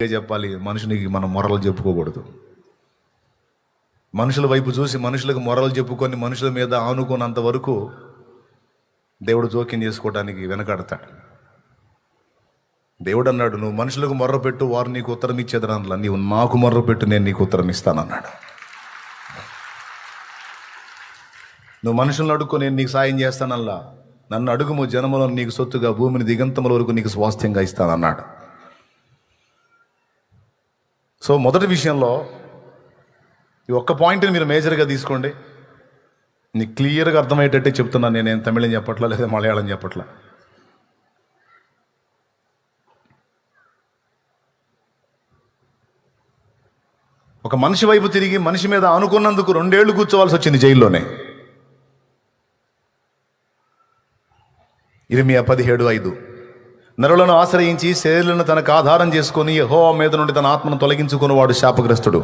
చెప్పాలి, మనుషునికి మనం మొరలు చెప్పుకోకూడదు. మనుషుల వైపు చూసి మనుషులకు మొరలు చెప్పుకొని మనుషుల మీద ఆనుకున్నంత వరకు దేవుడు జోక్యం చేసుకోవడానికి వెనకాడతాడు. దేవుడు అన్నాడు, నువ్వు మనుషులకు మొర్ర పెట్టు, వారు నీకు ఉత్తరం ఇచ్చేదనలా, నీవు నాకు మొర్ర పెట్టు, నేను నీకు ఉత్తరం ఇస్తానన్నాడు. నువ్వు మనుషులను అడుక్కో, నేను నీకు సాయం చేస్తానల్లా, నన్ను అడుగుము, జనములను నీకు సొత్తుగా, భూమిని దిగంతముల వరకు నీకు స్వాస్థ్యంగా ఇస్తానన్నాడు. సో మొదటి విషయంలో ఈ ఒక్క పాయింట్ని మీరు మేజర్గా తీసుకోండి. నీకు క్లియర్గా అర్థమయ్యేటట్టే చెప్తున్నాను. నేనేం తమిళం చెప్పట్లా, లేదా మలయాళం చెప్పట్లా. ఒక మనిషి వైపు తిరిగి మనిషి మీద ఆనుకున్నందుకు 2 ఏళ్ళు కూర్చోవాల్సి వచ్చింది జైల్లోనే. ఇర్మియా 17:5. నరులను ఆశ్రయించి శరీరాలను తనకు ఆధారం చేసుకొని యెహోవా మీద నుండి తన ఆత్మను తొలగించుకున్నవాడు శాపగ్రస్తుడు.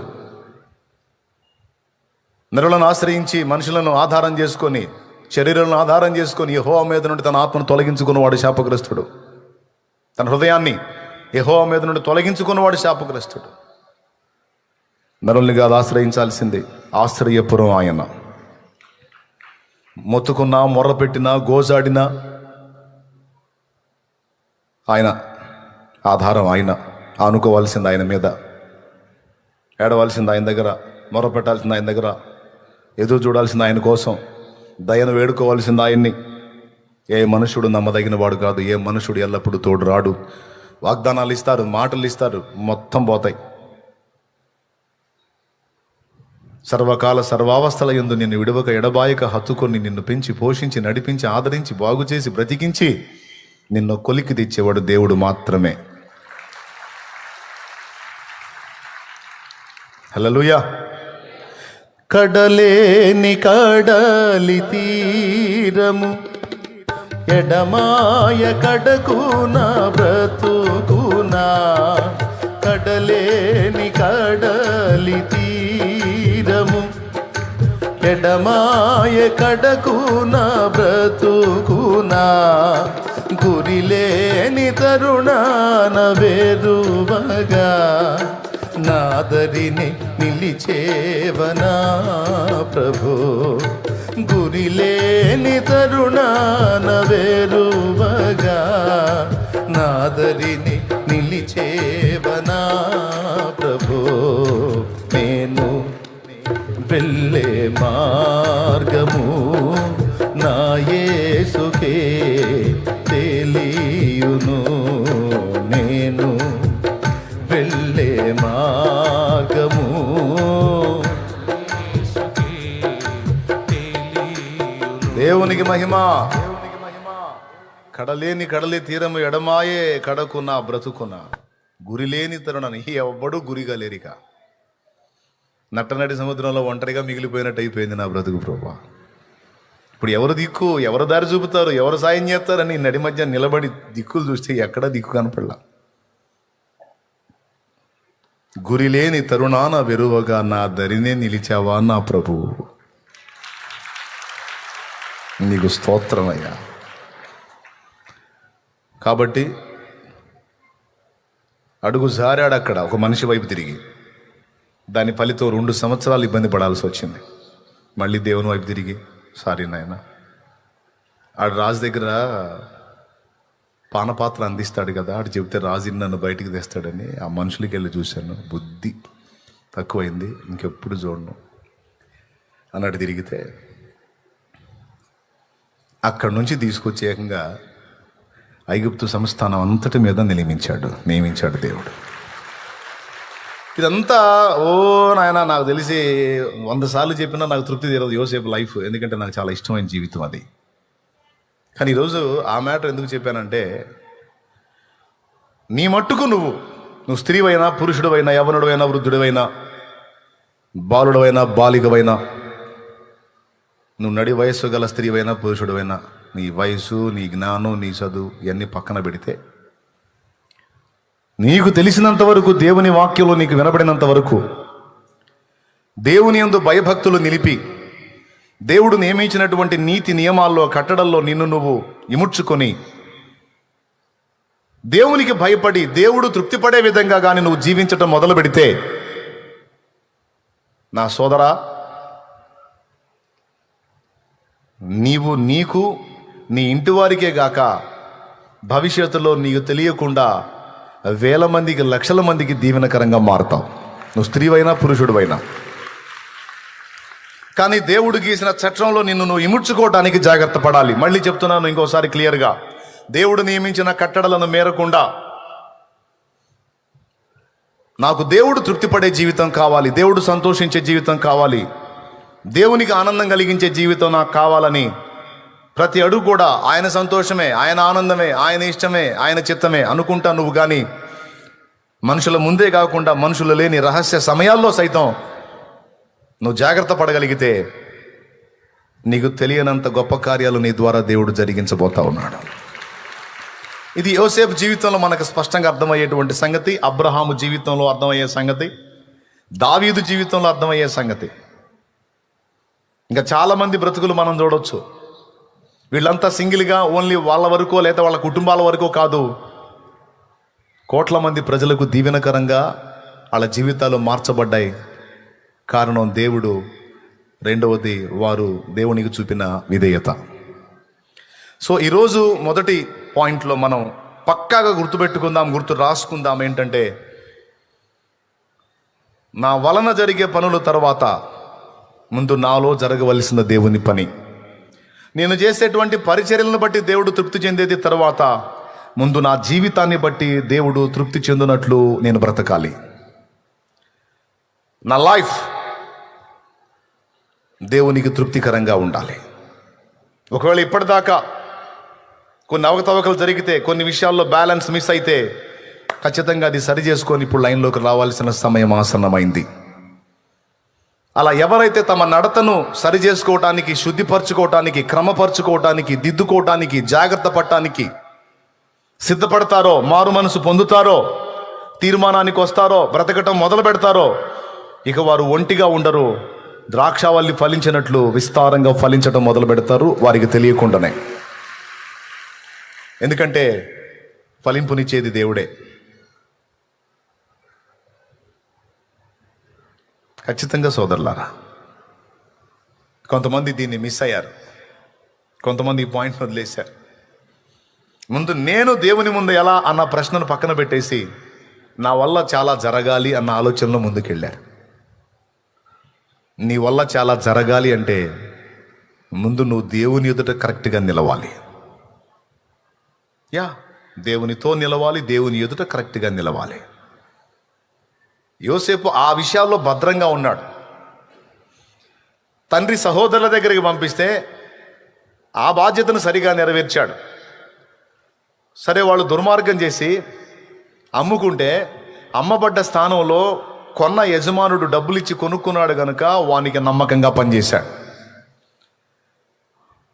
నరులను ఆశ్రయించి మనుషులను ఆధారం చేసుకొని శరీరాలను ఆధారం చేసుకొని యెహోవా మీద నుండి తన ఆత్మను తొలగించుకున్నవాడు శాపగ్రస్తుడు. తన హృదయాన్ని యెహోవా మీద నుండి తొలగించుకున్నవాడు శాపగ్రస్తుడు. నరుల్ని కాదు ఆశ్రయించాల్సింది, ఆశ్రయపురం ఆయన. మొత్తుకున్నా, మొర్ర పెట్టినా, గోజాడినా ఆయన ఆధారం, ఆయన ఆనుకోవాల్సింది ఆయన మీద, ఏడవలసింది ఆయన దగ్గర, మొర్ర పెట్టాల్సింది ఆయన దగ్గర, ఎదురు చూడాల్సింది ఆయన కోసం, దయను వేడుకోవాల్సింది ఆయన్ని. ఏ మనుషుడు నమ్మదగిన వాడు కాదు, ఏ మనుషుడు ఎల్లప్పుడూ తోడు రాడు. వాగ్దానాలు ఇస్తారు, మాటలు ఇస్తారు, మొత్తం పోతాయి. సర్వకాల సర్వావస్థల యందు నిన్ను విడవక ఎడబాయక హత్తుకొని నిన్ను పెంచి పోషించి నడిపించి ఆదరించి బాగు చేసి బ్రతికించి నిన్ను కొలికి తెచ్చేవాడు దేవుడు మాత్రమే. హల్లెలూయా. కడలేని కడలి తీరము ఎడమాయ కడకున బ్రతుకునా, కడలేని కడలి తీరము ఎడమాయ కడకున బ్రతుకునా, గురిలేని తరుణాన వేరువగా నాదరిని నిలిచేవనా ప్రభు, గురిలేని తరుణాన వేరువగా నాదరిని నిలిచేవనా ప్రభు. నేను వెళ్ళే మార్గము నా యేసుకే తెలియును, నేను వెళ్ళే మార్గము దేవునికి మహిమ. కడలేని కడలి తీరము ఎడమాయే కడకున్నా బ్రతుకున్నా, గురిలేని తరుణాన్ని ఎవ్వడు గురిగా లేరిక. నట్టనటి సముద్రంలో ఒంటరిగా మిగిలిపోయినట్టు అయిపోయింది నా బ్రతుకు ప్రభా. ఇప్పుడు ఎవరు దిక్కు, ఎవరు దారి చూపుతారు, ఎవరు సాయం చేస్తారని నడి మధ్య నిలబడి దిక్కులు చూస్తే ఎక్కడా దిక్కు కనపడలా. గురిలేని తరుణాన వెరువగా నా దరినే నిలిచావా నా ప్రభువు, నీకు స్తోత్రమయ్యా. కాబట్టి అడుగు జారాడు అక్కడ ఒక మనిషి వైపు తిరిగి, దాని ఫలితం 2 సంవత్సరాలు ఇబ్బంది పడాల్సి వచ్చింది. మళ్ళీ దేవుని వైపు తిరిగి, సారీ నాయన, ఆడు రాజు దగ్గర పానపాత్ర అందిస్తాడు కదా, ఆడు చెబితే రాజు నన్ను బయటికి తెస్తాడని ఆ మనుషులకి వెళ్ళి చూశాను, బుద్ధి తక్కువైంది, ఇంకెప్పుడు చూడను అన్నట్టు తిరిగితే అక్కడి నుంచి తీసుకొచ్చి ఏకంగా ఐగుప్తు సంస్థానం అంతటి మీద నియమించాడు దేవుడు. ఇదంతా ఓ నాయన, నాకు తెలిసి 100 సార్లు చెప్పినా నాకు తృప్తి తీరదు యోసేపు లైఫ్, ఎందుకంటే నాకు చాలా ఇష్టమైన జీవితం అది. కానీ ఈరోజు ఆ మ్యాటర్ ఎందుకు చెప్పానంటే, నీ మట్టుకు నువ్వు స్త్రీవైనా, పురుషుడువైనా, యవనుడువైనా, వృద్ధుడివైనా, బాలుడవైనా, బాలికవైనా, నువ్వు నడి వయస్సు గల స్త్రీవైనా, పురుషుడువైనా, నీ వయసు, నీ జ్ఞానం, నీ చదువు ఇవన్నీ పక్కన పెడితే, నీకు తెలిసినంత వరకు, దేవుని వాక్యంలో నీకు వినబడినంత వరకు, దేవుని యందు భయభక్తులు నిలిపి దేవుడు నియమించినటువంటి నీతి నియమాల్లో, కట్టడల్లో నిన్ను నువ్వు ఇముడ్చుకొని దేవునికి భయపడి దేవుడు తృప్తిపడే విధంగా కానీ నువ్వు జీవించటం మొదలు పెడితే, నా సోదరా, నీకు నీ ఇంటి వారికే గాక భవిష్యత్తులో నీకు తెలియకుండా వేల మందికి, లక్షల మందికి దీవెనకరంగా మారుతావు, నువ్వు స్త్రీవైనా పురుషుడివైనా. కానీ దేవుడు గీసిన చట్టంలో నిన్ను నువ్వు ఇముడ్చుకోవడానికి జాగ్రత్త పడాలి. మళ్ళీ చెప్తున్నాను ఇంకోసారి క్లియర్గా, దేవుడు నియమించిన కట్టడలను మేరకుండా నాకు దేవుడు తృప్తిపడే జీవితం కావాలి, దేవుడు సంతోషించే జీవితం కావాలి, దేవునికి ఆనందం కలిగించే జీవితం నాకు కావాలని ప్రతి అడుగు కూడా ఆయన సంతోషమే, ఆయన ఆనందమే, ఆయన ఇష్టమే, ఆయన చిత్తమే అనుకుంటా నువ్వు కానీ మనుషుల ముందే కాకుండా మనుషులు లేని రహస్య సమయాల్లో సైతం నువ్వు జాగ్రత్త పడగలిగితే నీకు తెలియనంత గొప్ప కార్యాలు నీ ద్వారా దేవుడు జరిగించబోతా ఉన్నాడు. ఇది యోసేపు జీవితంలో మనకు స్పష్టంగా అర్థమయ్యేటువంటి సంగతి, అబ్రహాము జీవితంలో అర్థమయ్యే సంగతి, దావీదు జీవితంలో అర్థమయ్యే సంగతి. ఇంకా చాలామంది బ్రతుకులు మనం చూడవచ్చు. వీళ్ళంతా సింగిల్గా ఓన్లీ వాళ్ళ వరకో లేదా వాళ్ళ కుటుంబాల వరకో కాదు, కోట్ల మంది ప్రజలకు దీవెనకరంగా వాళ్ళ జీవితాలు మార్చబడ్డాయి. కారణం దేవుడు, రెండవది వారు దేవునికి చూపిన విధేయత. సో ఈరోజు మొదటి పాయింట్లో మనం పక్కాగా గుర్తుపెట్టుకుందాం, గుర్తు రాసుకుందాం ఏంటంటే, నా వలన జరిగే పనుల తర్వాత ముందు నాలో జరగవలసిన దేవుని పని, నేను చేసేటువంటి పరిచర్యలను బట్టి దేవుడు తృప్తి చెందేది తర్వాత ముందు నా జీవితాన్ని బట్టి దేవుడు తృప్తి చెందినట్లు నేను బ్రతకాలి. నా లైఫ్ దేవునికి తృప్తికరంగా ఉండాలి. ఒకవేళ ఇప్పటిదాకా కొన్ని అవకతవకలు జరిగితే, కొన్ని విషయాల్లో బ్యాలెన్స్ మిస్ అయితే ఖచ్చితంగా అది సరి చేసుకొని ఇప్పుడు లైన్లోకి రావాల్సిన సమయం ఆసన్నమైంది. అలా ఎవరైతే తమ నడతను సరి చేసుకోవటానికి, శుద్ధిపరచుకోవటానికి, క్రమపరచుకోవటానికి, దిద్దుకోవటానికి, జాగ్రత్త పడటానికి సిద్ధపడతారో, మారు మనసు పొందుతారో, తీర్మానానికి వస్తారో, బ్రతకటం మొదలు పెడతారో, ఇక వారు ఒంటిగా ఉండరు. ద్రాక్షావల్లి ఫలించినట్లు విస్తారంగా ఫలించడం మొదలు పెడతారు వారికి తెలియకుండానే. ఎందుకంటే ఫలింపునిచ్చేది దేవుడే. ఖచ్చితంగా సోదరులారా, కొంతమంది దీన్ని మిస్ అయ్యారు, కొంతమంది ఈ పాయింట్ వదిలేశారు. ముందు నేను దేవుని ముందు ఎలా అన్న ప్రశ్నను పక్కన పెట్టేసి నా వల్ల చాలా జరగాలి అన్న ఆలోచనలో ముందుకెళ్ళారు. నీ వల్ల చాలా జరగాలి అంటే ముందు నువ్వు దేవుని ఎదుట కరెక్ట్గా నిలవాలి. దేవునితో నిలవాలి, దేవుని ఎదుట కరెక్ట్గా నిలవాలి. యోసేపు ఆ విషయాల్లో భద్రంగా ఉన్నాడు. తండ్రి సహోదరుల దగ్గరికి పంపిస్తే ఆ బాధ్యతను సరిగా నెరవేర్చాడు. సరే, వాళ్ళు దుర్మార్గం చేసి అమ్ముకుంటే అమ్మబడ్డ స్థానంలో కొన్న యజమానుడు డబ్బులు ఇచ్చి కొనుక్కున్నాడు కనుక వానికి నమ్మకంగా పనిచేశాడు.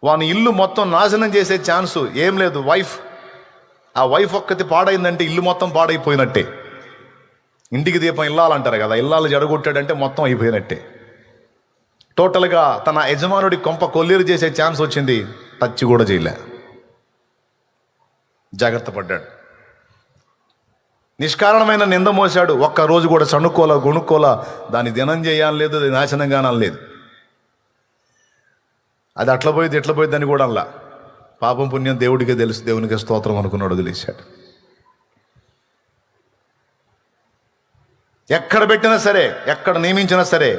వాని ఇల్లు మొత్తం నాశనం చేసే ఛాన్సు ఏం లేదు. ఆ వైఫ్ ఒక్కటి పాడైందంటే ఇల్లు మొత్తం పాడైపోయినట్టే. ఇంటికి దీపం ఇల్లాలంటారు కదా, ఇల్లాలు జడగొట్టాడంటే మొత్తం అయిపోయినట్టే. టోటల్గా తన యజమానుడి కొంప కొల్లేరు చేసే ఛాన్స్ వచ్చింది, టచ్ కూడా చేయలే. జాగ్రత్త పడ్డాడు. నిష్కారణమైన నింద మోసాడు. ఒక్కరోజు కూడా సణుక్కోలా గొణుక్కోలా దాన్ని దినం చేయాలని లేదు, అది నాశనంగానం లేదు. అది అట్లా పోయింది ఇట్లా పోయింది అని కూడా అలా పాపం పుణ్యం దేవుడికే తెలుసు, దేవునికి స్తోత్రం అనుకున్నాడు, వదిలేశాడు. ఎక్కడ పెట్టినా సరే, ఎక్కడ నియమించినా సరే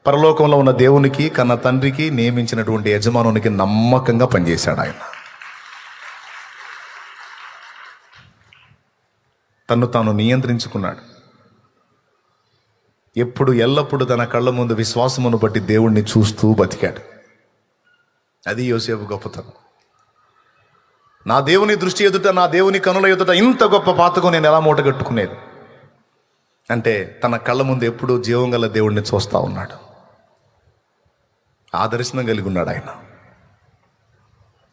పరలోకంలో ఉన్న దేవునికి, కన్న తండ్రికి నియమించినటువంటి యజమానునికి నమ్మకంగా పనిచేశాడు ఆయన. తను తాను నియంత్రించుకున్నాడు. ఎల్లప్పుడూ తన కళ్ళ ముందు విశ్వాసమును బట్టి దేవుణ్ణి చూస్తూ బతికాడు. అది యోసేపు గొప్పతనం. నా దేవుని దృష్టి ఎదుట, నా దేవుని కనుల ఎదుట ఇంత గొప్ప పాతకం నేను ఎలా మూటగట్టుకునేది అంటే, తన కళ్ళ ముందు ఎప్పుడూ జీవం గల దేవుణ్ణి చూస్తూ ఉన్నాడు. ఆ దర్శనం కలిగి ఉన్నాడు ఆయన.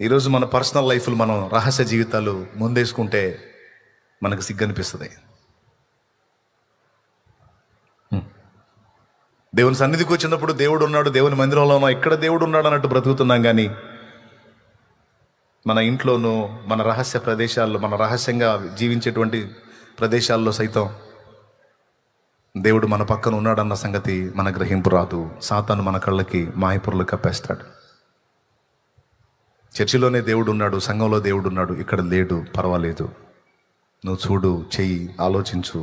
ఈరోజు మన పర్సనల్ లైఫ్లు, మనం రహస్య జీవితాలు ముందేసుకుంటే మనకు సిగ్గనిపిస్తుంది. దేవుని సన్నిధికి వచ్చినప్పుడు దేవుడు ఉన్నాడు, దేవుని మందిరంలో ఉన్నాం, ఇక్కడ దేవుడు ఉన్నాడు అన్నట్టు బ్రతుకుతున్నాం. కానీ మన ఇంట్లోనూ, మన రహస్య ప్రదేశాల్లో, మన రహస్యంగా జీవించేటువంటి ప్రదేశాల్లో సైతం దేవుడు మన పక్కన ఉన్నాడన్న సంగతి మన గ్రహింపు రాదు. సాతాను మన కళ్ళకి మాయపురలు కప్పేస్తాడు. చర్చిలోనే దేవుడు ఉన్నాడు, సంఘంలో దేవుడు ఉన్నాడు, ఇక్కడ లేడు, పర్వాలేదు, నువ్వు చూడు, చెయ్యి, ఆలోచించు,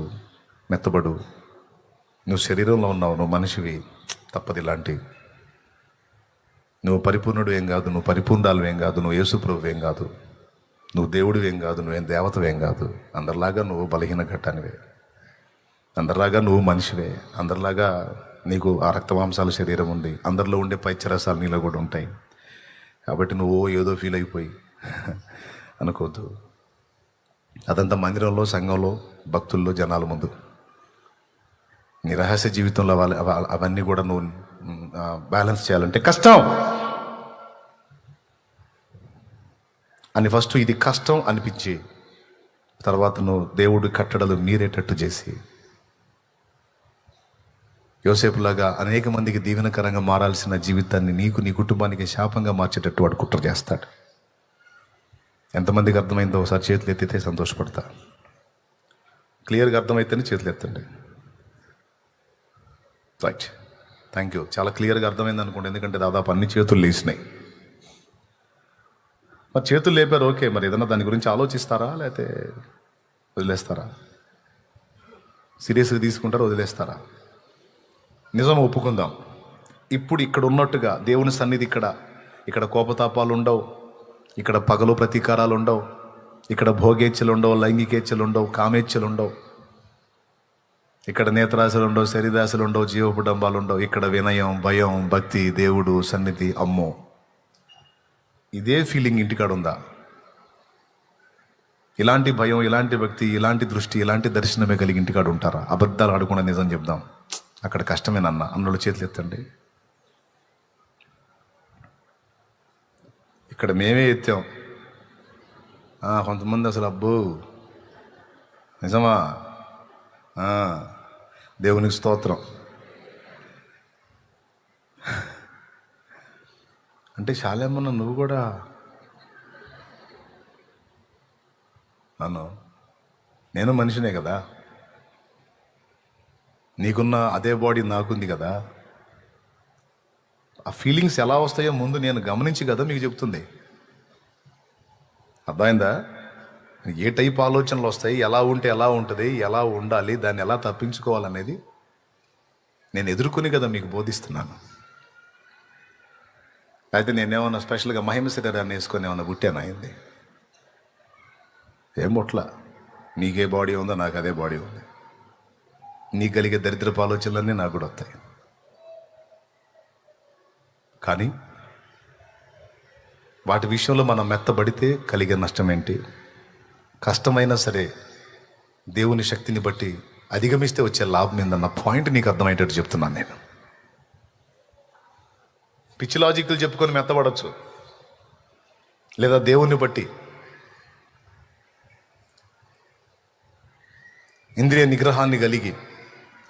మెత్తబడు, నువ్వు శరీరంలో ఉన్నావు, నువ్వు మనిషివి, తప్పదు ఇలాంటి. నువ్వు పరిపూర్ణుడు ఏం కాదు, నువ్వు పరిపూర్ణాలు ఏం కాదు, నువ్వు యేసుప్రభువు ఏం కాదు, నువ్వు దేవుడు ఏం కాదు, నువ్వేం దేవతవేం కాదు. అందరిలాగా నువ్వు బలహీన ఘట్టానివే, అందరిలాగా నువ్వు మనిషివే, అందరిలాగా నీకు ఆ రక్తమాంసాల శరీరం ఉంది, అందరిలో ఉండే పైత్యరసాలు నీలో కూడా ఉంటాయి. కాబట్టి నువ్వు ఏదో ఫీల్ అయిపోయి అనుకోవద్దు. అదంతా మందిరంలో, సంఘంలో, భక్తుల్లో, జనాల ముందు. నీ రహస్య జీవితంలో అవన్నీ కూడా నువ్వు బ్యాలెన్స్ చేయాలంటే కష్టం అని ఫస్ట్ ఇది కష్టం అనిపించి, తర్వాత నువ్వు దేవుడి కట్టడలు మీరేటట్టు చేసి, యోసేపులాగా అనేక మందికి దీవెనకరంగా మారాల్సిన జీవితాన్ని నీకు, నీ కుటుంబానికి శాపంగా మార్చేటట్టు వాడు కుట్ర చేస్తాడు. ఎంతమందికి అర్థమైందో ఒకసారి చేతులు ఎత్తితే సంతోషపడతా. క్లియర్గా అర్థమైతేనే చేతులు ఎత్తండి. Right, thank you. చాలా క్లియర్గా అర్థమైంది అనుకోండి, ఎందుకంటే దాదాపు అన్ని చేతులు లేచినాయి. మరి చేతులు లేపారు, ఓకే, మరి ఏదన్నా దాని గురించి ఆలోచిస్తారా, లేకపోతే వదిలేస్తారా? సీరియస్గా తీసుకుంటారా, వదిలేస్తారా? నిజం ఒప్పుకుందాం, ఇప్పుడు ఇక్కడ ఉన్నట్టుగా దేవుని సన్నిధి ఇక్కడ కోపతాపాలు ఉండవు, ఇక్కడ పగలు ప్రతీకారాలు ఉండవు, ఇక్కడ భోగేచ్ఛలు ఉండవు, లైంగికేచ్ఛలు ఉండవు, కామేచ్ఛలు ఉండవు, ఇక్కడ నేత్రాశలు ఉండవు, శరీరాశలు ఉండవు, జీవపుడంబాలు ఉండవు. ఇక్కడ వినయం, భయం, భక్తి, దేవుడు సన్నిధి. అమ్మో, ఇదే ఫీలింగ్ ఇంటికాడ ఉందా? ఇలాంటి భయం, ఇలాంటి భక్తి, ఇలాంటి దృష్టి, ఇలాంటి దర్శనమే కలిగి ఇంటికాడ ఉంటారా? అబద్ధాలు ఆడకుండా నిజం చెప్దాం, అక్కడ కష్టమేనన్న అన్నోళ్ళు చేతులు ఎత్తండి. ఇక్కడ మేమే ఎత్తాం, కొంతమంది అసలు అబ్బో నిజమా, దేవునికి స్తోత్రం అంటే శాలేమన్న నువ్వు కూడా నేను మనిషినే కదా, నీకున్న అదే బాడీ నాకుంది కదా, ఆ ఫీలింగ్స్ ఎలా వస్తాయో ముందు నేను గమనించి కదా మీకు చెప్తుంది. అర్థమైందా? ఏ టైప్ ఆలోచనలు వస్తాయి, ఎలా ఉంటే ఎలా ఉంటుంది, ఎలా ఉండాలి, దాన్ని ఎలా తప్పించుకోవాలనేది నేను ఎదుర్కొని కదా మీకు బోధిస్తున్నాను. అయితే నేనేమన్నా స్పెషల్గా మహిమ శరీరాన్ని వేసుకొని ఏమన్నా పుట్టాను అయింది? ఏం పుట్ల. నీకే బాడీ ఉందో నాకు అదే బాడీ ఉంది, నీకు కలిగే దరిద్రపు ఆలోచనలన్నీ నాకు కూడా వస్తాయి. కానీ వాటి విషయంలో మనం మెత్తబడితే కలిగే నష్టం ఏంటి? కష్టమైనా సరే దేవుని శక్తిని బట్టి అధిగమిస్తే వచ్చే లాభం ఏందన్న పాయింట్ నీకు అర్థమయ్యేటట్టు చెప్తున్నాను నేను. పిచ్చి లాజిక్లు చెప్పుకొని మెత్తబడవచ్చు, లేదా దేవుణ్ణి బట్టి ఇంద్రియ నిగ్రహాన్ని కలిగి,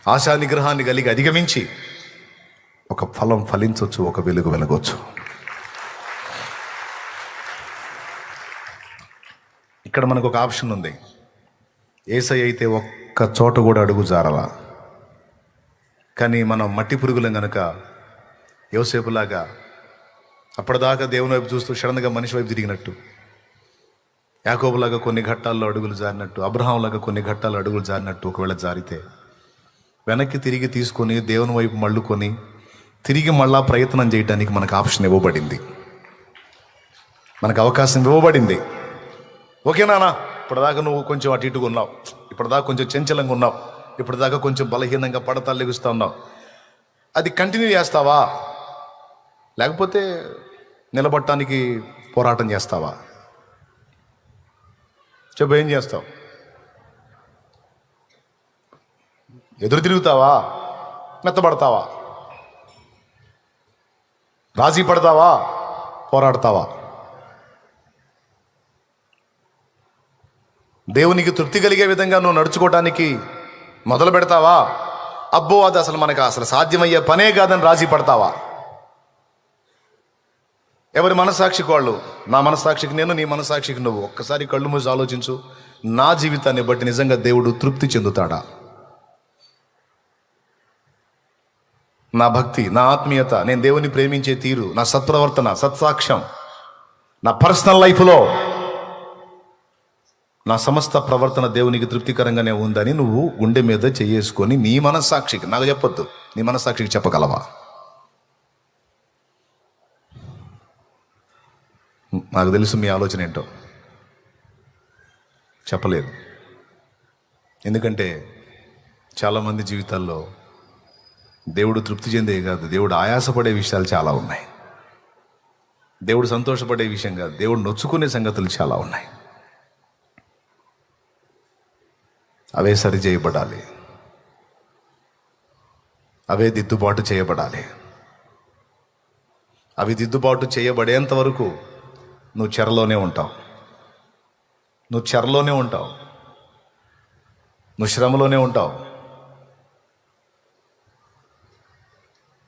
ఆశా నిగ్రహాన్ని కలిగి అధిగమించి ఒక ఫలం ఫలించవచ్చు, ఒక వెలుగు వెలగవచ్చు. ఇక్కడ మనకు ఒక ఆప్షన్ ఉంది. యేసయ్య అయితే ఒక్క చోట కూడా అడుగు జారలా. కానీ మనం మట్టి పురుగులం కనుక యోసేపులాగా అప్పటిదాకా దేవుని వైపు చూస్తూ సడన్గా మనిషి వైపు తిరిగినట్టు, యాకోబులాగా కొన్ని ఘట్టాల్లో అడుగులు జారినట్టు, అబ్రహాంలాగా కొన్ని ఘట్టాల్లో అడుగులు జారినట్టు ఒకవేళ జారితే వెనక్కి తిరిగి తీసుకొని దేవుని వైపు మళ్ళుకొని తిరిగి మళ్ళా ప్రయత్నం చేయడానికి మనకు ఆప్షన్ ఇవ్వబడింది, మనకు అవకాశం ఇవ్వబడింది. ఓకేనా? ఇప్పటిదాకా నువ్వు కొంచెం అటు ఇటుగా ఉన్నావు, ఇప్పటిదాకా కొంచెం చంచలంగా ఉన్నావు, ఇప్పటిదాకా కొంచెం బలహీనంగా పడతా లెగుస్తూ ఉన్నావు. అది కంటిన్యూ చేస్తావా, లేకపోతే నిలబడటానికి పోరాటం చేస్తావా? చెప్పు, ఏం చేస్తావు? ఎదురు తిరుగుతావా, మెత్తబడతావా, రాజీ పడతావా, పోరాడతావా? దేవునికి తృప్తి కలిగే విధంగా నువ్వు నడుచుకోవటానికి మొదలు పెడతావా? అబ్బో అది అసలు మనకు అసలు సాధ్యమయ్యే పనే కాదని రాజీ పడతావా? ఎవరి మనసాక్షికి వాళ్ళు. నా మనసాక్షికి నేను, నీ మనసాక్షికి నువ్వు. ఒక్కసారి కళ్ళు మూసి ఆలోచించు, నా జీవితాన్ని బట్టి నిజంగా దేవుడు తృప్తి చెందుతాడా? నా భక్తి, నా ఆత్మీయత, నేను దేవుని ప్రేమించే తీరు, నా సత్ప్రవర్తన, సత్సాక్ష్యం, నా పర్సనల్ లైఫ్లో నా సమస్త ప్రవర్తన దేవునికి తృప్తికరంగానే ఉందని నువ్వు గుండె మీద చేసుకొని నీ మనస్సాక్షికి, నాకు చెప్పొద్దు, నీ మనస్సాక్షికి చెప్పగలవా? నాకు తెలుసు మీ ఆలోచన ఏంటో. చెప్పలేదు. ఎందుకంటే చాలామంది జీవితాల్లో దేవుడు తృప్తి చెందే కాదు, దేవుడు ఆయాసపడే విషయాలు చాలా ఉన్నాయి. దేవుడు సంతోషపడే విషయం కాదు, దేవుడు నొచ్చుకునే సంగతులు చాలా ఉన్నాయి. అవే సరి చేయబడాలి, అవే దిద్దుబాటు చేయబడాలి. అవి దిద్దుబాటు చేయబడేంత వరకు నువ్వు చెరలోనే ఉంటావు, నువ్వు చెరలోనే ఉంటావు, నువ్వు శ్రమలోనే ఉంటావు.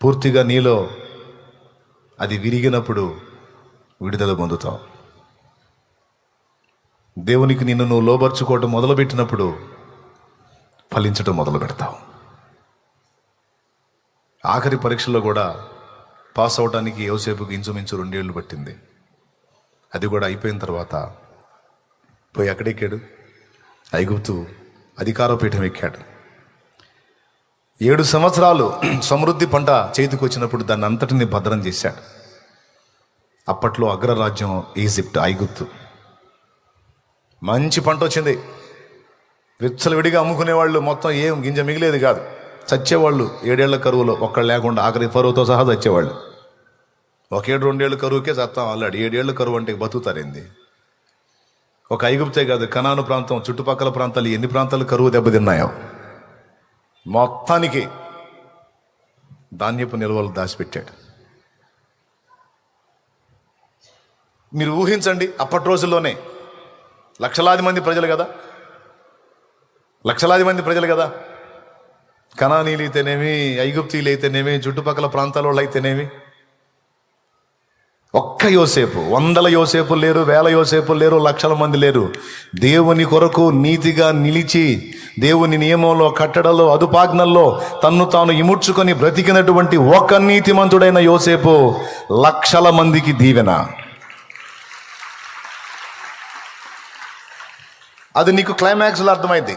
పూర్తిగా నీలో అది విరిగినప్పుడు విడుదల పొందుతావు. దేవునికి నిన్ను నువ్వు లోబర్చుకోవటం మొదలుపెట్టినప్పుడు ఫలించటం మొదలు పెడతావు. ఆఖరి పరీక్షల్లో కూడా పాస్ అవడానికి యోసేపుకి ఇంచుమించు 2 ఏళ్ళు పట్టింది. అది కూడా అయిపోయిన తర్వాత పోయి ఎక్కడెక్కాడు? ఐగుప్తు అధికారపీఠం ఎక్కాడు. 7 సంవత్సరాలు సమృద్ధి పంట చేతికి వచ్చినప్పుడు దాన్ని అంతటిని భద్రం చేశాడు. అప్పట్లో అగ్రరాజ్యం ఈజిప్ట్, ఐగుప్తు. మంచి పంట వచ్చింది. విచ్చలవిడిగా అమ్ముకునేవాళ్ళు మొత్తం ఏం గింజ మిగిలేదు కాదు. చచ్చేవాళ్ళు 7 ఏళ్ల కరువులో, ఒక్కళ్ళు లేకుండా, ఆఖరి ఫరోతో సహా చచ్చేవాళ్ళు. 1 ఏడు 2 ఏళ్ళ కరువుకే చస్తాం ఆల్రెడీ. 7 ఏళ్ల కరువు అంటే బతుకుతారేంది? ఒక ఐగుప్తే కాదు, కనాను ప్రాంతం, చుట్టుపక్కల ప్రాంతాలు, ఎన్ని ప్రాంతాలు కరువు దెబ్బతిన్నాయో. మొత్తానికి ధాన్యపు నిల్వలు దాచిపెట్టాడు. మీరు ఊహించండి, అప్పటి రోజుల్లోనే లక్షలాది మంది ప్రజలు కదా, కనానీలు అయితేనేమి, ఐగుప్తీలు అయితేనేమి, చుట్టుపక్కల ప్రాంతాల వాళ్ళు అయితేనేమి. ఒక్క యోసేపు, 100 యోసేపులు లేరు, 1000 యోసేపులు లేరు, లక్షల మంది లేరు. దేవుని కొరకు నీతిగా నిలిచి, దేవుని నియమంలో, కట్టడలో, అదుపాజ్ఞల్లో తన్ను తాను ఇముడ్చుకొని బ్రతికినటువంటి ఒక నీతిమంతుడైన యోసేపు లక్షల మందికి దీవెన. అది నీకు క్లైమాక్స్లో అర్థమైంది.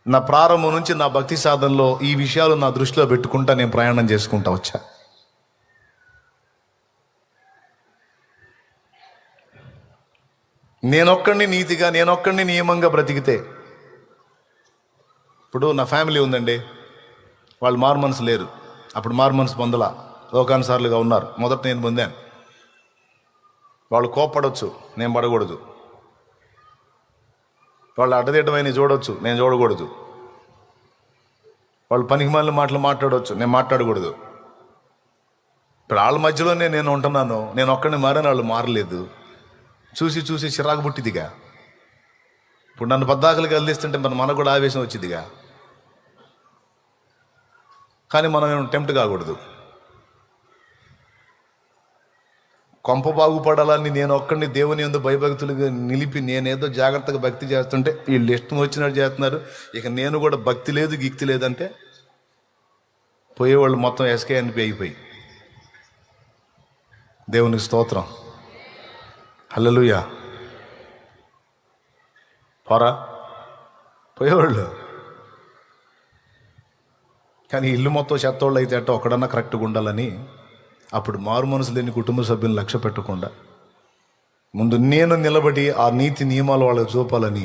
నా ప్రారంభం నుంచి నా భక్తి సాధనలో ఈ విషయాలు నా దృష్టిలో పెట్టుకుంటా నేను ప్రయాణం చేసుకుంటా వచ్చా. నేనొక్కడిని నీతిగా, నేనొక్కడిని నియమంగా బ్రతికితే, ఇప్పుడు నా ఫ్యామిలీ ఉందండి, వాళ్ళు మారు మనసు లేరు. అప్పుడు మారు మనసు పొందలా, లోకానుసారులుగా ఉన్నారు. మొదట నేను పొందాను. వాళ్ళు కోప్పడవచ్చు, నేను పడకూడదు. వాళ్ళు అడ్డదిడ్డమైన చూడవచ్చు, నేను చూడకూడదు. వాళ్ళు పనికి మాలిన మాటలు మాట్లాడవచ్చు, నేను మాట్లాడకూడదు. ఇప్పుడు వాళ్ళ మధ్యలోనే నేను ఉంటున్నాను. నేను ఒక్కడిని మారాను, వాళ్ళు మారలేదు. చూసి చూసి చిరాకు పుట్టిదిగా. ఇప్పుడు నన్ను పద్దాకలు కదిలిస్తుంటే మనకు కూడా ఆవేశం వచ్చిందిగా. కానీ మనం టెంప్ట్ కాకూడదు. కొంప బాగుపడాలని నేను ఒక్కడిని దేవుని యందు భయభక్తులుగా నిలిపి నేనేదో జాగ్రత్తగా భక్తి చేస్తుంటే వీళ్ళు ఇష్టం వచ్చినట్టు చేస్తున్నారు, ఇక నేను కూడా భక్తి లేదు గిక్తి లేదంటే పోయేవాళ్ళు మొత్తం ఎస్కేఎన్పి అయిపోయి. దేవునికి స్తోత్రం, హల్లెలూయా. పోరా పోయేవాళ్ళు. కానీ ఇల్లు మొత్తం చెత్తోళ్ళు అయితే అట్ట ఒకడన్నా కరెక్ట్గా ఉండాలని, అప్పుడు మారు మనసు లేని కుటుంబ సభ్యులను లక్ష్య పెట్టకుండా ముందు నేను నిలబడి ఆ నీతి నియమాలు వాళ్ళకి చూపాలని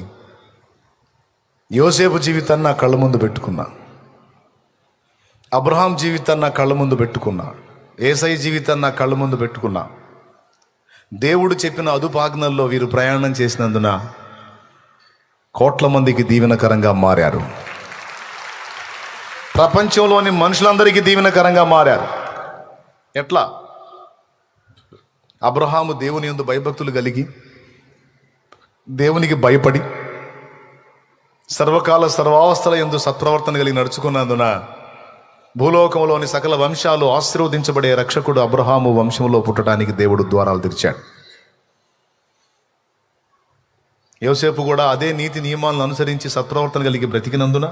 యోసేపు జీవితాన్ని నా కళ్ళ ముందు పెట్టుకున్నా, అబ్రహాం జీవితాన్ని నా కళ్ళ ముందు పెట్టుకున్నా, యేసయ్య జీవితాన్ని నా కళ్ళ ముందు పెట్టుకున్నా. దేవుడు చెప్పిన అదుపాజ్ఞల్లో వీరు ప్రయాణం చేసినందున కోట్ల మందికి దీవెనకరంగా మారారు. ప్రపంచంలోని మనుషులందరికీ దీవెనకరంగా మారారు. ఎట్లా? అబ్రహాము దేవుని యందు భయభక్తులు కలిగి, దేవునికి భయపడి, సర్వకాల సర్వావస్థల యందు సత్ప్రవర్తన కలిగి నడుచుకున్నందున భూలోకంలోని సకల వంశాలు ఆశీర్వదించబడే రక్షకుడు అబ్రహాము వంశంలో పుట్టడానికి దేవుడు ద్వారాలు తెరిచాడు. యోసేపు కూడా అదే నీతి నియమాలను అనుసరించి సత్ప్రవర్తన కలిగి బ్రతికినందున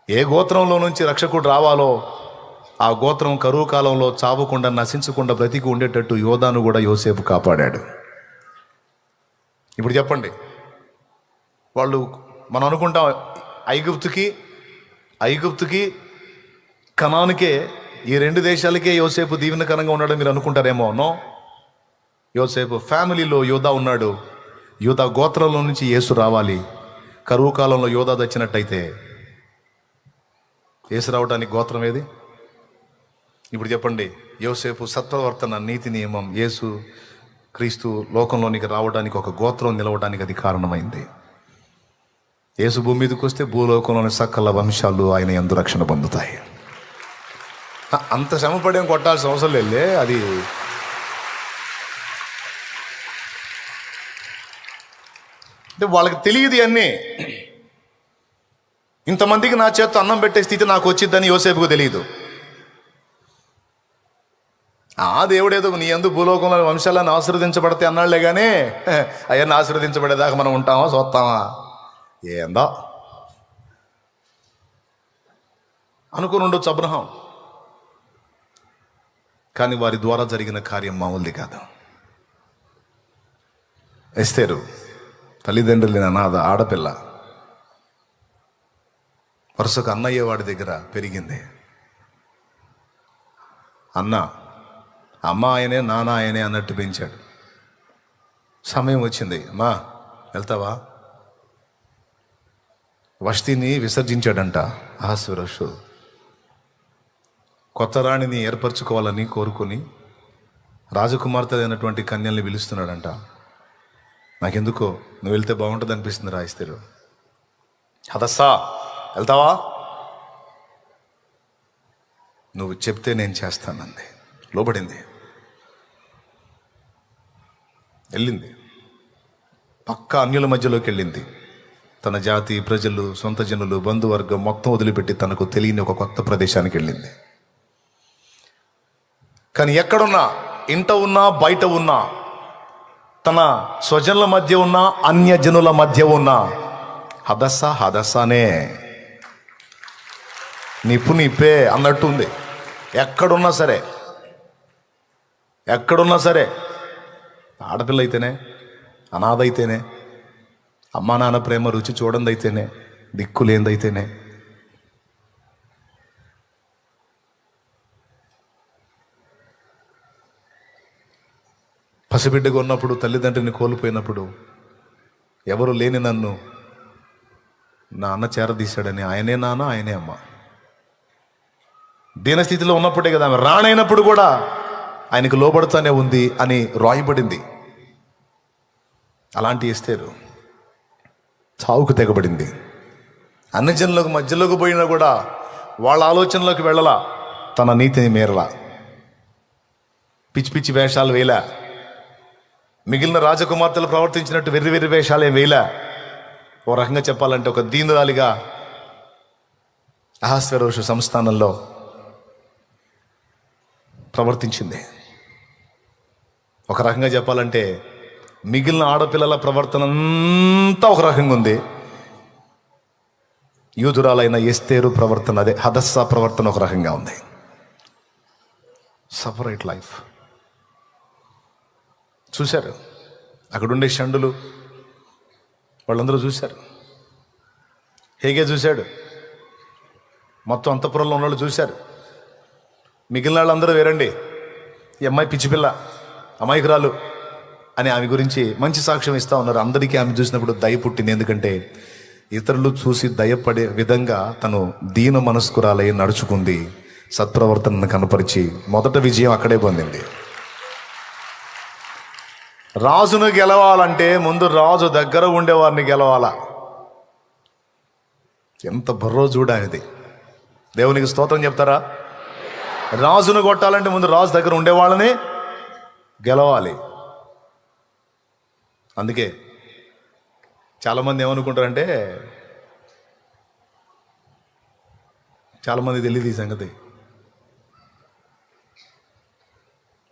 ఏ గోత్రంలో నుంచి రక్షకుడు రావాలో ఆ గోత్రం కరువు కాలంలో చావకుండా నశించకుండా బ్రతికి ఉండేటట్టు యోధాను కూడా యోసేపు కాపాడాడు. ఇప్పుడు చెప్పండి, వాళ్ళు మనం అనుకుంటాం ఐగుప్తుకి కనానుకే, ఈ రెండు దేశాలకే యోసేపు దీవెనకరంగా ఉన్నాడు మీరు అనుకుంటారేమో. నో, యోసేపు ఫ్యామిలీలో యోధా ఉన్నాడు. యోధా గోత్రంలో నుంచి యేసు రావాలి. కరువు కాలంలో యోధా తెచ్చినట్టయితే యేసు రావడానికి గోత్రం ఏది? ఇప్పుడు చెప్పండి, యోసేపు సత్ప్రవర్తన, నీతి నియమం, యేసు క్రీస్తు లోకంలోనికి రావడానికి ఒక గోత్రం నిలవడానికి అది కారణమైంది. యేసు భూమి మీదకి వస్తే భూలోకంలోని సకల వంశాలు ఆయన యందు రక్షణ పొందుతాయి. అంత శ్రమపడేం కొట్టాల్సిన అవసరం లేదులే. అది అంటే వాళ్ళకి తెలియదు అన్నీ. ఇంతమందికి నా చేత్తో అన్నం పెట్టే స్థితి నాకు వచ్చిద్దని యోసేపుకు తెలియదు. ఆ దేవుడేదో నీ యందు భూలోకంలో వంశాలను ఆశీర్వదించబడితే అన్నాళ్లే కానీ అవన్నీ ఆశీర్వదించబడేదాకా మనం ఉంటామా చూస్తామా ఏందో అనుకుని ఉండొచ్చు అబ్రహాం. కానీ వారి ద్వారా జరిగిన కార్యం మామూలుది కాదు. ఎస్తేరు తల్లిదండ్రులు లేని అనాథ ఆడపిల్ల, వరుసకు అన్నయ్య వాడి దగ్గర పెరిగింది. అమ్మ ఆయనే నాన్న ఆయనే అన్నట్టు పెంచాడు. సమయం వచ్చింది, అమ్మా వెళ్తావా? వష్టిని విసర్జించాడంట అహస్వేరోషు. కొత్త రాణిని ఏర్పరచుకోవాలని కోరుకొని రాజకుమార్తె అయినటువంటి కన్యల్ని పిలుస్తున్నాడంట. నాకెందుకో నువ్వు వెళ్తే బాగుంటుంది అనిపిస్తుంది రాయిస్తారు. హదస్సా వెళ్తావా? నువ్వు చెప్తే నేను చేస్తానంది. లోబడింది, వెళ్ళింది. పక్క అన్యుల మధ్యలోకి వెళ్ళింది. తన జాతి, ప్రజలు, సొంత జనులు, బంధువర్గం మొత్తం వదిలిపెట్టి తనకు తెలియని ఒక కొత్త ప్రదేశానికి వెళ్ళింది. కానీ ఎక్కడున్నా, ఇంట ఉన్నా బయట ఉన్నా, తన స్వజనుల మధ్య ఉన్నా అన్యజనుల మధ్య ఉన్నా హదస్సానే నిప్పే అన్నట్టు ఉంది. ఎక్కడున్నా సరే ఆడపిల్ల అయితేనే, అనాథ అయితేనే, అమ్మా నాన్న ప్రేమ రుచి చూడందైతేనే, దిక్కులేందైతేనే, పసిబిడ్డగా ఉన్నప్పుడు, తల్లిదండ్రిని కోల్పోయినప్పుడు, ఎవరు లేని నన్ను నా అన్న చేరదీశాడని ఆయనే నాన్న ఆయనే అమ్మ. దీనస్థితిలో ఉన్నప్పుడే కదా ఆమె రాణైనప్పుడు కూడా ఆయనకు లోబడుతూనే ఉంది అని రాయబడింది. అలాంటి ఎస్తేరు చావుకు తెగబడింది. అన్ని జనులకు మధ్యలోకి పోయినా కూడా వాళ్ళ ఆలోచనలోకి వెళ్ళలా, తన నీతిని మేరలా, పిచ్చి పిచ్చి వేషాలు వేయలా, మిగిలిన రాజకుమార్తెలు ప్రవర్తించినట్టు వెర్రి వేషాలేం వేయలా. ఓ రకంగా చెప్పాలంటే ఒక దీనురాలిగా అహస్వేరోషు సంస్థానంలో ప్రవర్తించింది. ఒక రకంగా చెప్పాలంటే మిగిలిన ఆడపిల్లల ప్రవర్తన అంతా ఒక రకంగా ఉంది. యూదురాలైన ఎస్తేరు ప్రవర్తన, అదే హదస్సా ప్రవర్తన ఒక రకంగా ఉంది. Separate life. చూశారు అక్కడుండే షండులు, వాళ్ళందరూ చూశారు. హేగే చూశాడు, మొత్తం అంతఃపురంలో ఉన్న వాళ్ళు చూశారు. మిగిలిన వాళ్ళందరూ వేరండి, ఈ అమ్మాయి పిచ్చిపిల్ల, అమాయకురాలు అని ఆమె గురించి మంచి సాక్ష్యం ఇస్తూ ఉన్నారు. అందరికీ ఆమె చూసినప్పుడు దయ పుట్టింది. ఎందుకంటే ఇతరులు చూసి దయపడే విధంగా తను దీన మనస్కురాలై నడుచుకుంది. సత్ప్రవర్తనను కనపరిచి మొదట విజయం అక్కడే పొందింది. రాజును గెలవాలంటే ముందు రాజు దగ్గర ఉండేవారిని గెలవాలా. ఎంత బుర్రో చూడాలి. దేవునికి స్తోత్రం చెప్తారా? రాజును కొట్టాలంటే ముందు రాజు దగ్గర ఉండేవాళ్ళని గెలవాలి. అందుకే చాలామంది ఏమనుకుంటారంటే చాలామంది తెలియదు ఈ సంగతి.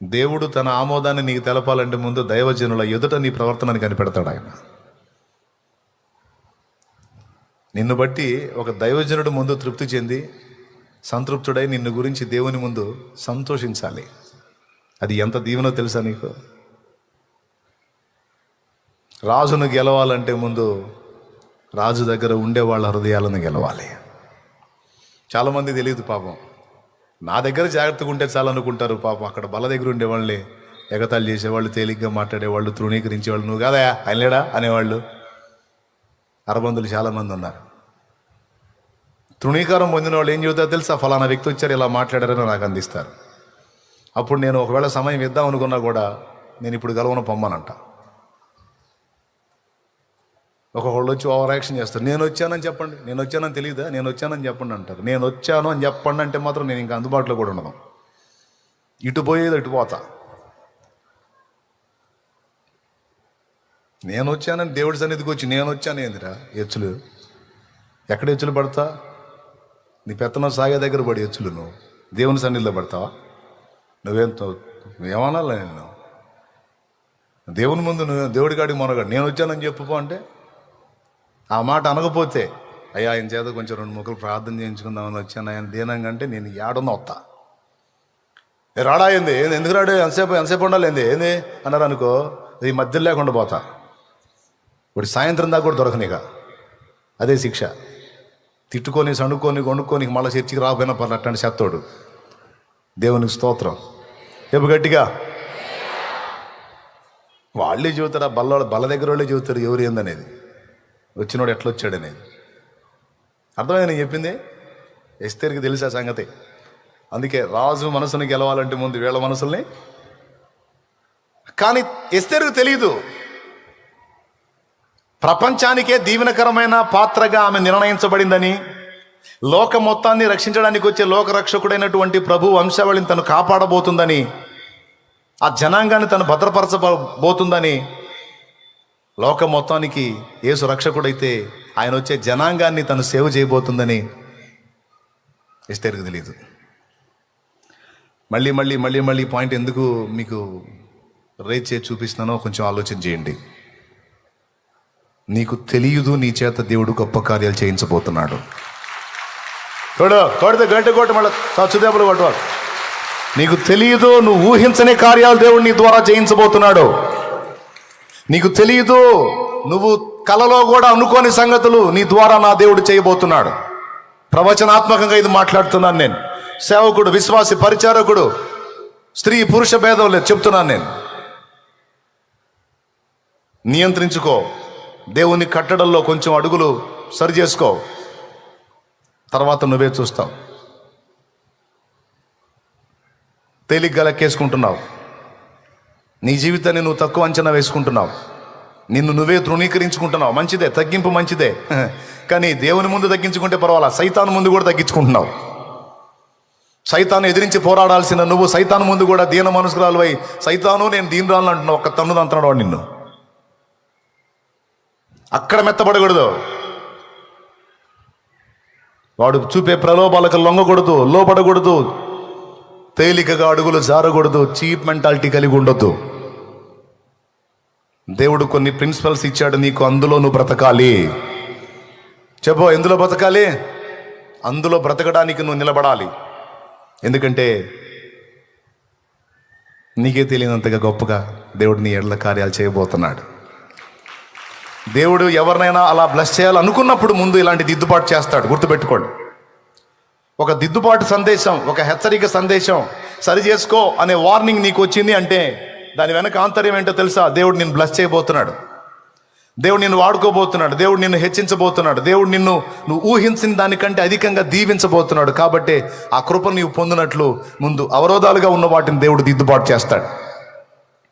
దేవుడు తన ఆమోదాన్ని నీకు తెలపాలంటే ముందు దైవజనుల ఎదుట నీ ప్రవర్తనని కనిపెడతాడు ఆయన. నిన్ను బట్టి ఒక దైవజనుడు ముందు తృప్తి చెంది సంతృప్తుడై నిన్ను గురించి దేవుని ముందు సంతోషించాలి. అది ఎంత దీవెనో తెలుసా నీకు? రాజును గెలవాలంటే ముందు రాజు దగ్గర ఉండే వాళ్ళ హృదయాలను గెలవాలి. చాలామంది తెలియదు పాపం. నా దగ్గర జాగ్రత్తగా ఉంటే చాలనుకుంటారు పాపం. అక్కడ బల దగ్గర ఉండేవాళ్ళని ఎగతాళి చేసేవాళ్ళు, తేలిగ్గా మాట్లాడేవాళ్ళు, తృణీకరించేవాళ్ళు, నువ్వు కాదా ఆయన లేడా అనేవాళ్ళు అరబందులు చాలామంది ఉన్నారు. తృణీకారం పొందిన వాళ్ళు ఏం చెబుతారో తెలుసా? ఫలానా వ్యక్తి వచ్చారు, ఇలా మాట్లాడారని నాకు అందిస్తారు. అప్పుడు నేను ఒకవేళ సమయం ఇద్దాం అనుకున్నా కూడా నేను ఇప్పుడు గెలవను పొమ్మనంట. ఒక్కొక్కళ్ళు వచ్చి ఓవర్ యాక్షన్ చేస్తారు. నేను వచ్చానని చెప్పండి, నేను వచ్చానని తెలియదా, నేను వచ్చానని చెప్పండి అంటారు. నేను వచ్చాను అని చెప్పండి అంటే మాత్రం నేను ఇంకా అందుబాటులో కూడా ఉండను. ఇటు పోయేది ఇటు పోతా. నేను వచ్చానని దేవుడి సన్నిధికి వచ్చి నేను వచ్చాను ఏందిరా ఎచ్చులు? ఎక్కడ ఎచ్చులు పడతా? నీ పెత్తనం సాగే దగ్గర పడి ఎచ్చులు నువ్వు దేవుని సన్నిధిలో పడతావా? నువ్వేమనాలి? నేను దేవుని ముందు నువ్వు దేవుడి కాడికి మొనగాడు నేను వచ్చానని చెప్పుకో అంటే ఆ మాట అనకపోతే అయ్యా ఆయన చేత కొంచెం 2 ముక్కలు ప్రార్థన చేయించుకుందామని వచ్చాను ఆయన దీనంగా అంటే నేను ఏడున్నా వస్తా. రాడా ఏంది, ఎందుకు రాడు, ఎంతసేపు ఉండాలి ఏంది అన్నారు అనుకో, ఈ మధ్యలో లేకుండా పోతా. ఇప్పుడు సాయంత్రం దాకా కూడా దొరకనిక అదే శిక్ష. తిట్టుకొని సణుక్కొని కొనుక్కొని మళ్ళీ చర్చికి రాకపోయినా పర్లట్టండి చెత్తోడు. దేవునికి స్తోత్రం. చెప్పు గట్టిగా. వాళ్ళే చెబుతారు, బల దగ్గర వాళ్ళే చెబుతారు ఎవరు ఏందనేది, వచ్చినోడు ఎట్లా వచ్చాడనేది. అర్థమైంది నేను చెప్పింది? ఎస్తేర్కి తెలుసా సంగతి. అందుకే రాజు మనసుని గెలవాలంటే ముందు వీళ్ళ మనసుల్ని. కానీ ఎస్తేర్కు తెలియదు, ప్రపంచానికే దీవెనకరమైన పాత్రగా ఆమె నిర్ణయించబడిందని, లోక మొత్తాన్ని రక్షించడానికి వచ్చే లోకరక్షకుడైనటువంటి ప్రభు వంశావళిని తను కాపాడబోతుందని, ఆ జనాంగాన్ని తను భద్రపరచబోతుందని, లోక మొత్తానికి యేసు రక్షకుడైతే ఆయన వచ్చే జనాంగాన్ని తను సేవ చేయబోతుందని ఎస్తేర్కు తెలియదు. మళ్ళీ మళ్ళీ మళ్ళీ మళ్ళీ పాయింట్ ఎందుకు మీకు రేట్ చేసి చూపిస్తున్నానో కొంచెం ఆలోచన చేయండి. నీకు తెలియదు నీ చేత దేవుడు గొప్ప కార్యాలు చేయించబోతున్నాడు. కొడితే గంట కొట్టు మళ్ళీ చచ్చుదేపులు కొట్టవాలి. నీకు తెలియదు, నువ్వు ఊహించని కార్యాలు దేవుడు నీ ద్వారా చేయించబోతున్నాడు. నీకు తెలియదు, నువ్వు కలలో కూడా అనుకోని సంగతులు నీ ద్వారా నా దేవుడు చేయబోతున్నాడు. ప్రవచనాత్మకంగా ఇది మాట్లాడుతున్నాను నేను. సేవకుడు, విశ్వాసి, పరిచారకుడు, స్త్రీ పురుష భేదం లేదు చెప్తున్నాను నేను. నియంత్రించుకో. దేవుని కట్టడంలో కొంచెం అడుగులు సరి చేసుకో, తర్వాత నువ్వే చూస్తావు. తేలిగ్గా లెక్కేసుకుంటున్నావు. నీ జీవితాన్ని నువ్వు తక్కువ అంచనా వేసుకుంటున్నావు. నిన్ను నువ్వే తృణీకరించుకుంటున్నావు. మంచిదే, తగ్గింపు మంచిదే. కానీ దేవుని ముందు తగ్గించుకుంటే పర్వాలా, సైతాను ముందు కూడా తగ్గించుకుంటున్నావు. సైతాను ఎదిరించి పోరాడాల్సిన నువ్వు సైతాను ముందు కూడా దీన మనసుకురాలు అయి సైతాను నేను దీనరాలను అంటున్నావు. ఒక్క తన్నుది అంటున్నాడు వాడు నిన్ను. అక్కడ మెత్తబడకూడదు. వాడు చూపే ప్రలోభాలకు లొంగకూడదు, లోపడకూడదు, తేలికగా అడుగులు జారకూడదు, చీప్ మెంటాలిటీ కలిగి ఉండొద్దు. దేవుడు కొన్ని ప్రిన్సిపల్స్ ఇచ్చాడు నీకు, అందులో నువ్వు బ్రతకాలి. చెప్పు, ఎందులో బ్రతకాలి? అందులో బ్రతకడానికి నువ్వు నిలబడాలి. ఎందుకంటే నీకే తెలియనంతగా గొప్పగా దేవుడు నీ ఎడల కార్యాలు చేయబోతున్నాడు. దేవుడు ఎవరినైనా అలా బ్లెస్ చేయాలనుకున్నప్పుడు ముందు ఇలాంటి దిద్దుబాటు చేస్తాడు. గుర్తుపెట్టుకోండి. ఒక దిద్దుబాటు సందేశం, ఒక హెచ్చరిక సందేశం, సరి చేసుకో అనే వార్నింగ్ నీకు వచ్చింది అంటే దాని వెనక ఆంతర్యం ఏంటో తెలుసా? దేవుడు నిన్ను బ్లెస్ చేయబోతున్నాడు. దేవుడు నిన్ను వాడుకోబోతున్నాడు. దేవుడు నిన్ను హెచ్చించబోతున్నాడు. దేవుడు నువ్వు ఊహించిన దానికంటే అధికంగా దీవించబోతున్నాడు. కాబట్టి ఆ కృపను నీవు పొందినట్లు ముందు అవరోధాలుగా ఉన్న వాటిని దేవుడు దిద్దుబాటు చేస్తాడు.